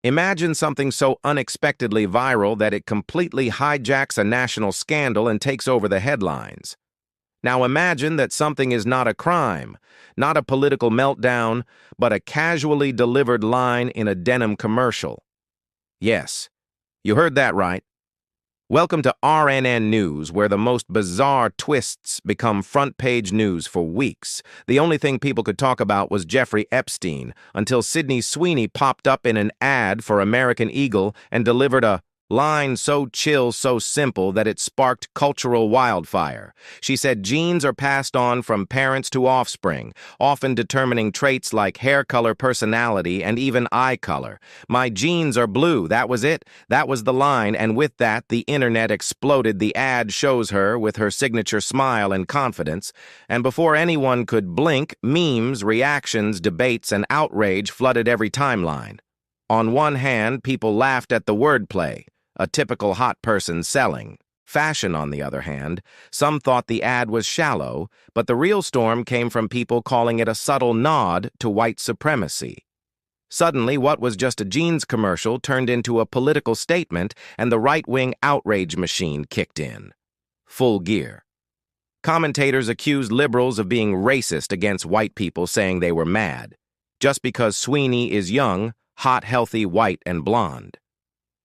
Imagine something so unexpectedly viral that it completely hijacks a national scandal and takes over the headlines. Now imagine that something is not a crime, not a political meltdown, but a casually delivered line in a Denim commercial. Yes, you heard that right. Welcome to RNN News, where the most bizarre twists become front-page news for weeks. The only thing people could talk about was Jeffrey Epstein, until Sydney Sweeney popped up in an ad for American Eagle and delivered a line so chill, so simple that it sparked cultural wildfire. She said genes are passed on from parents to offspring, often determining traits like hair color, personality, and even eye color. My genes are blue. That was it. That was the line, and with that, the internet exploded. The ad shows her with her signature smile and confidence, and before anyone could blink, memes, reactions, debates, and outrage flooded every timeline. On one hand, people laughed at the wordplay, a typical hot person selling. Fashion, on the other hand, some thought the ad was shallow, but the real storm came from people calling it a subtle nod to white supremacy. Suddenly, what was just a jeans commercial turned into a political statement, and the right-wing outrage machine kicked in. Full gear. Commentators accused liberals of being racist against white people, saying they were mad, just because Sweeney is young, hot, healthy, white, and blonde.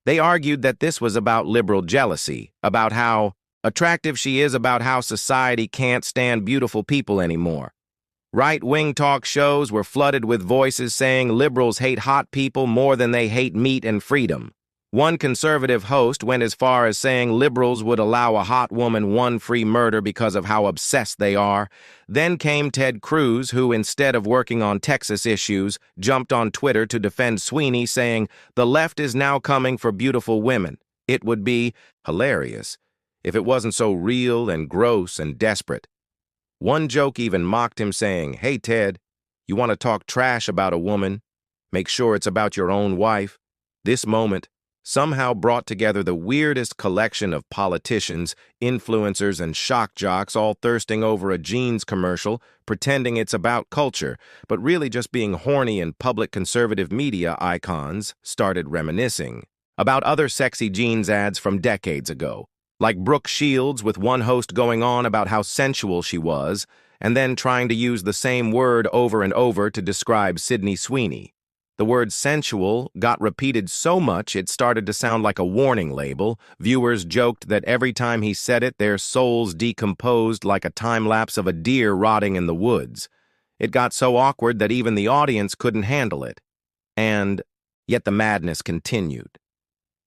They argued that this was about liberal jealousy, about how attractive she is, about how society can't stand beautiful people anymore. Right-wing talk shows were flooded with voices saying liberals hate hot people more than they hate meat and freedom. One conservative host went as far as saying liberals would allow a hot woman one free murder because of how obsessed they are. Then came Ted Cruz, who, instead of working on Texas issues, jumped on Twitter to defend Sweeney, saying, "The left is now coming for beautiful women. It would be hilarious if it wasn't so real and gross and desperate." One joke even mocked him, saying, "Hey, Ted, you want to talk trash about a woman? Make sure it's about your own wife." This moment somehow brought together the weirdest collection of politicians, influencers, and shock jocks all thirsting over a jeans commercial, pretending it's about culture, but really just being horny, and public conservative media icons started reminiscing about other sexy jeans ads from decades ago, like Brooke Shields, with one host going on about how sensual she was, and then trying to use the same word over and over to describe Sydney Sweeney. The word sensual got repeated so much it started to sound like a warning label. Viewers joked that every time he said it, their souls decomposed like a time-lapse of a deer rotting in the woods. It got so awkward that even the audience couldn't handle it. And yet the madness continued.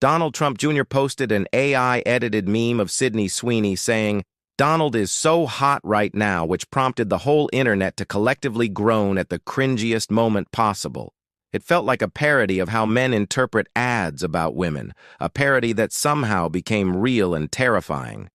Donald Trump Jr. posted an AI-edited meme of Sydney Sweeney saying, "Donald is so hot right now," which prompted the whole internet to collectively groan at the cringiest moment possible. It felt like a parody of how men interpret ads about women, a parody that somehow became real and terrifying.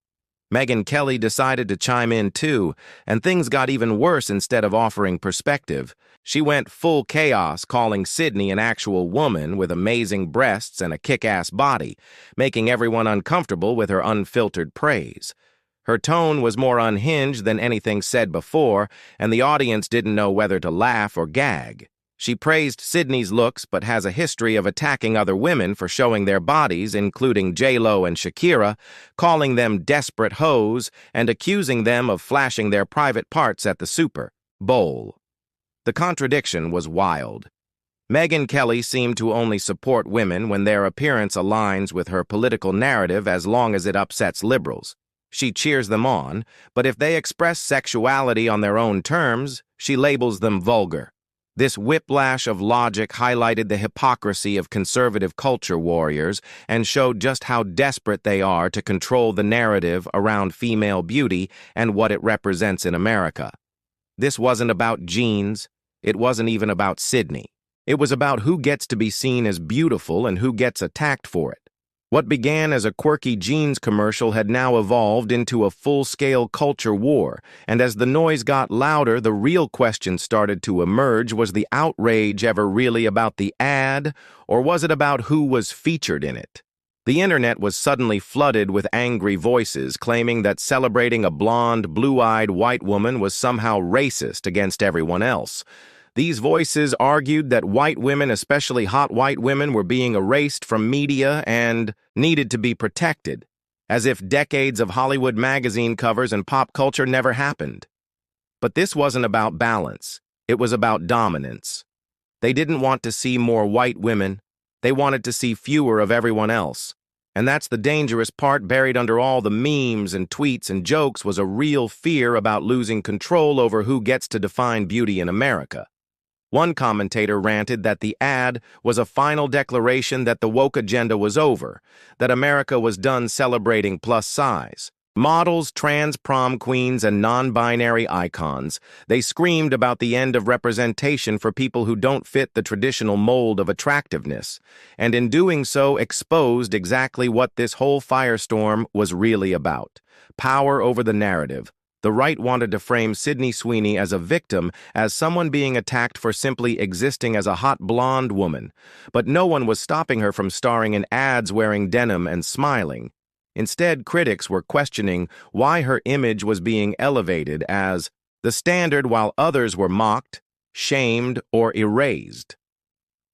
Megyn Kelly decided to chime in too, and things got even worse. Instead of offering perspective, she went full chaos, calling Sydney an actual woman with amazing breasts and a kick-ass body, making everyone uncomfortable with her unfiltered praise. Her tone was more unhinged than anything said before, and the audience didn't know whether to laugh or gag. She praised Sydney's looks, but has a history of attacking other women for showing their bodies, including J-Lo and Shakira, calling them desperate hoes and accusing them of flashing their private parts at the Super Bowl. The contradiction was wild. Megyn Kelly seemed to only support women when their appearance aligns with her political narrative, as long as it upsets liberals. She cheers them on, but if they express sexuality on their own terms, she labels them vulgar. This whiplash of logic highlighted the hypocrisy of conservative culture warriors and showed just how desperate they are to control the narrative around female beauty and what it represents in America. This wasn't about jeans. It wasn't even about Sydney. It was about who gets to be seen as beautiful and who gets attacked for it. What began as a quirky jeans commercial had now evolved into a full-scale culture war, and as the noise got louder, the real question started to emerge. Was the outrage ever really about the ad, or was it about who was featured in it? The internet was suddenly flooded with angry voices claiming that celebrating a blonde, blue-eyed white woman was somehow racist against everyone else. These voices argued that white women, especially hot white women, were being erased from media and needed to be protected, as if decades of Hollywood magazine covers and pop culture never happened. But this wasn't about balance. It was about dominance. They didn't want to see more white women. They wanted to see fewer of everyone else. And that's the dangerous part. Buried under all the memes and tweets and jokes was a real fear about losing control over who gets to define beauty in America. One commentator ranted that the ad was a final declaration that the woke agenda was over, that America was done celebrating plus size. Models, trans prom queens, and non-binary icons, they screamed about the end of representation for people who don't fit the traditional mold of attractiveness, and in doing so exposed exactly what this whole firestorm was really about: power over the narrative. The right wanted to frame Sydney Sweeney as a victim, as someone being attacked for simply existing as a hot blonde woman, but no one was stopping her from starring in ads wearing denim and smiling. Instead, critics were questioning why her image was being elevated as the standard while others were mocked, shamed, or erased.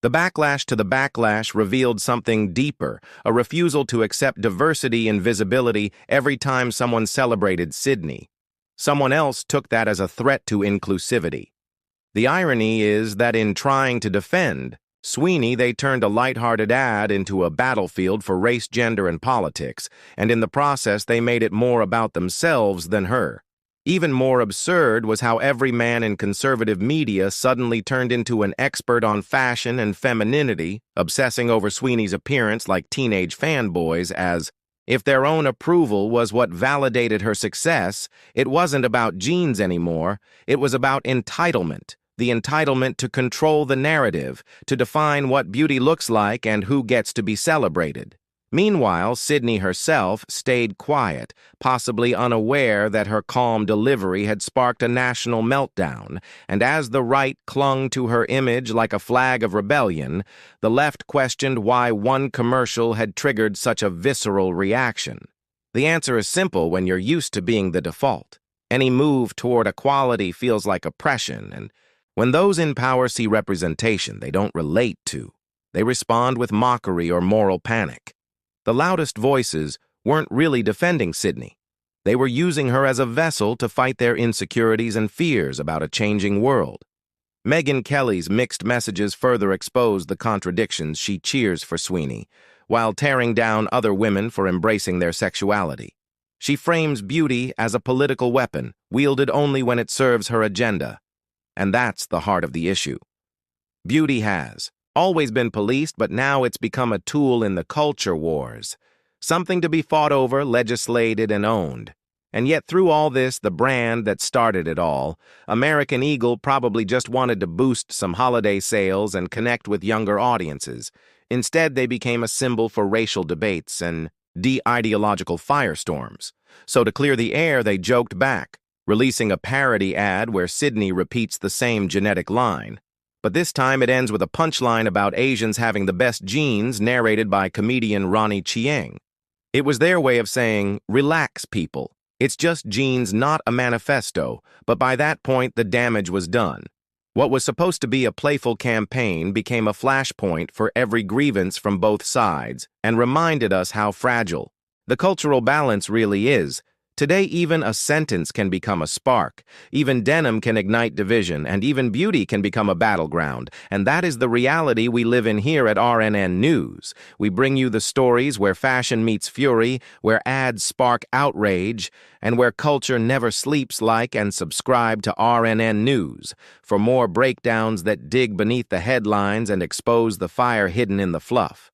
The backlash to the backlash revealed something deeper, a refusal to accept diversity and visibility every time someone celebrated Sydney. Someone else took that as a threat to inclusivity. The irony is that in trying to defend Sweeney, they turned a lighthearted ad into a battlefield for race, gender, and politics, and in the process they made it more about themselves than her. Even more absurd was how every man in conservative media suddenly turned into an expert on fashion and femininity, obsessing over Sweeney's appearance like teenage fanboys, as if their own approval was what validated her success. It wasn't about genes anymore, it was about entitlement. The entitlement to control the narrative, to define what beauty looks like and who gets to be celebrated. Meanwhile, Sydney herself stayed quiet, possibly unaware that her calm delivery had sparked a national meltdown, and as the right clung to her image like a flag of rebellion, the left questioned why one commercial had triggered such a visceral reaction. The answer is simple when you're used to being the default. Any move toward equality feels like oppression, and when those in power see representation they don't relate to, they respond with mockery or moral panic. The loudest voices weren't really defending Sydney. They were using her as a vessel to fight their insecurities and fears about a changing world. Megyn Kelly's mixed messages further exposed the contradictions. She cheers for Sweeney, while tearing down other women for embracing their sexuality. She frames beauty as a political weapon, wielded only when it serves her agenda. And that's the heart of the issue. Beauty has always been policed, but now it's become a tool in the culture wars, something to be fought over, legislated, and owned. And yet through all this, the brand that started it all, American Eagle, probably just wanted to boost some holiday sales and connect with younger audiences. Instead, they became a symbol for racial debates and de-ideological firestorms. So to clear the air, they joked back, releasing a parody ad where Sydney repeats the same genetic line. But this time it ends with a punchline about Asians having the best genes, narrated by comedian Ronnie Chieng. It was their way of saying, relax, people. It's just genes, not a manifesto. But by that point, the damage was done. What was supposed to be a playful campaign became a flashpoint for every grievance from both sides and reminded us how fragile the cultural balance really is. Today, even a sentence can become a spark, even denim can ignite division, and even beauty can become a battleground. And that is the reality we live in here at RNN News. We bring you the stories where fashion meets fury, where ads spark outrage, and where culture never sleeps. Like and subscribe to RNN News for more breakdowns that dig beneath the headlines and expose the fire hidden in the fluff.